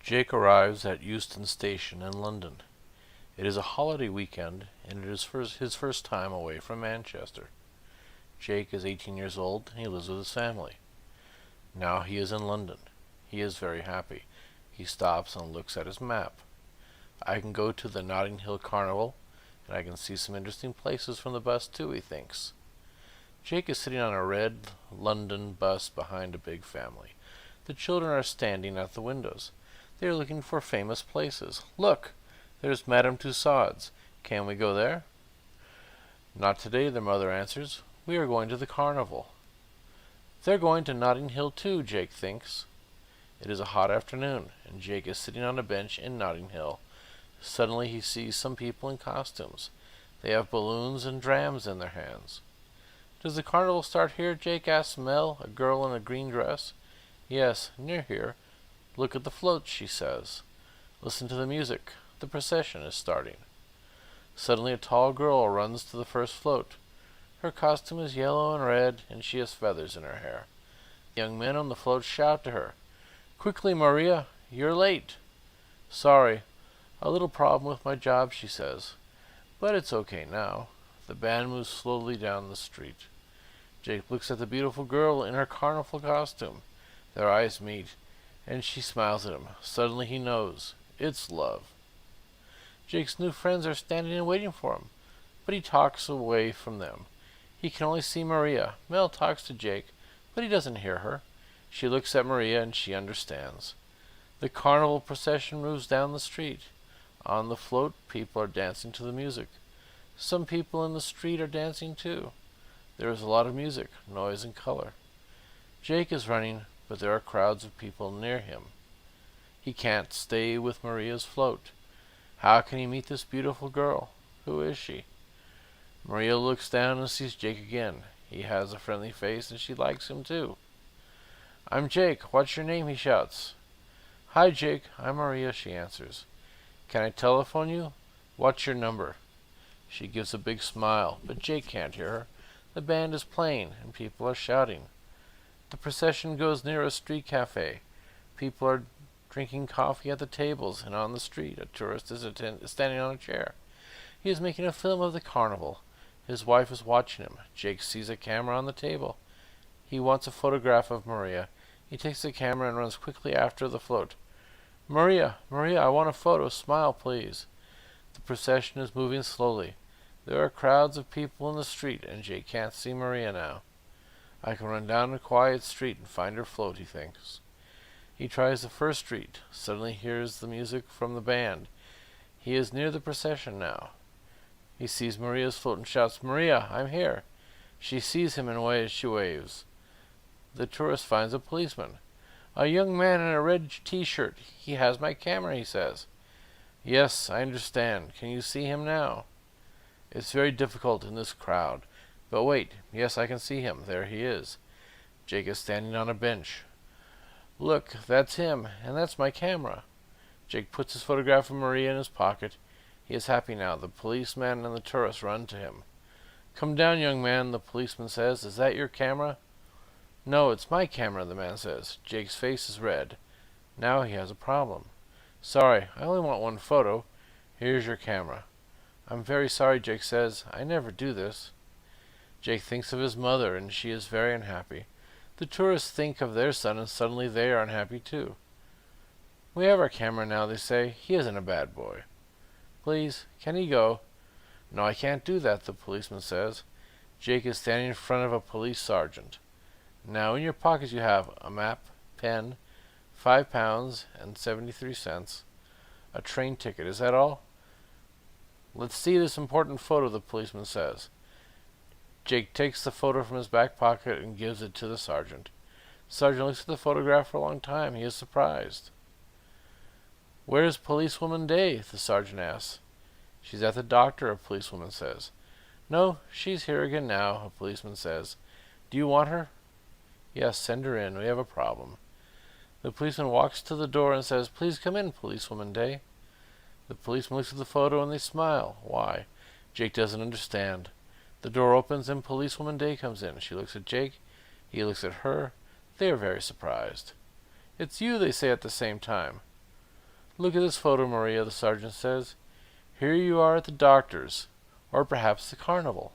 Jake arrives at Euston Station in London. It is a holiday weekend, and it is his first time away from Manchester. Jake is 18 years old, and he lives with his family. Now he is in London. He is very happy. He stops and looks at his map. I can go to the Notting Hill Carnival, and I can see some interesting places from the bus too, he thinks. Jake is sitting on a red London bus behind a big family. The children are standing at the windows. They are looking for famous places. Look! There's Madame Tussauds. Can we go there? Not today, their mother answers. We are going to the carnival. They're going to Notting Hill too, Jake thinks. It is a hot afternoon, and Jake is sitting on a bench in Notting Hill. Suddenly he sees some people in costumes. They have balloons and drams in their hands. Does the carnival start here? Jake asks Mel, a girl in a green dress. Yes, near here. Look at the floats, she says. Listen to the music. The procession is starting. Suddenly a tall girl runs to the first float. Her costume is yellow and red, and she has feathers in her hair. Young men on the float shout to her. Quickly, Maria, you're late. Sorry, a little problem with my job, she says. But it's okay now. The band moves slowly down the street. Jake looks at the beautiful girl in her carnival costume. Their eyes meet, and she smiles at him. Suddenly he knows. It's love. Jake's new friends are standing and waiting for him, but he talks away from them. He can only see Maria. Mel talks to Jake, but he doesn't hear her. She looks at Maria, and she understands. The carnival procession moves down the street. On the float, people are dancing to the music. Some people in the street are dancing too. There is a lot of music, noise, and color. Jake is running, but there are crowds of people near him. He can't stay with Maria's float. How can he meet this beautiful girl? Who is she? Maria looks down and sees Jake again. He has a friendly face, and she likes him too. I'm Jake. What's your name? He shouts. Hi, Jake. I'm Maria, she answers. Can I telephone you? What's your number? She gives a big smile, but Jake can't hear her. The band is playing, and people are shouting. The procession goes near a street cafe. People are drinking coffee at the tables, and on the street a tourist is standing on a chair. He is making a film of the carnival. His wife is watching him. Jake sees a camera on the table. He wants a photograph of Maria. He takes the camera and runs quickly after the float. Maria, Maria, I want a photo. Smile, please. The procession is moving slowly. There are crowds of people in the street, and Jake can't see Maria now. I can run down a quiet street and find her float, he thinks. He tries the first street. Suddenly he hears the music from the band. He is near the procession now. He sees Maria's float and shouts, Maria, I'm here. She sees him and she waves. The tourist finds a policeman. A young man in a red t-shirt. He has my camera, he says. Yes, I understand. Can you see him now? It's very difficult in this crowd. But wait, yes, I can see him. There he is. Jake is standing on a bench. Look, that's him, and that's my camera. Jake puts his photograph of Maria in his pocket. He is happy now. The policeman and the tourist run to him. Come down, young man, the policeman says. Is that your camera? No, it's my camera, the man says. Jake's face is red. Now he has a problem. Sorry, I only want one photo. Here's your camera. I'm very sorry, Jake says. I never do this. Jake thinks of his mother, and she is very unhappy. The tourists think of their son, and suddenly they are unhappy too. We have our camera now, they say. He isn't a bad boy. Please, can he go? No, I can't do that, the policeman says. Jake is standing in front of a police sergeant. Now in your pocket you have a map, pen, £5 and 73 cents, a train ticket. Is that all? Let's see this important photo, the policeman says. Jake takes the photo from his back pocket and gives it to the sergeant. The sergeant looks at the photograph for a long time. He is surprised. Where's Policewoman Day? The sergeant asks. She's at the doctor, a policewoman says. No, she's here again now, a policeman says. Do you want her? Yes, send her in. We have a problem. The policeman walks to the door and says, Please come in, Policewoman Day. The policeman looks at the photo and they smile. Why? Jake doesn't understand. The door opens and Policewoman Day comes in. She looks at Jake. He looks at her. They are very surprised. It's you, they say at the same time. "Look at this photo, Maria," the sergeant says. "Here you are at the doctor's, or perhaps the carnival."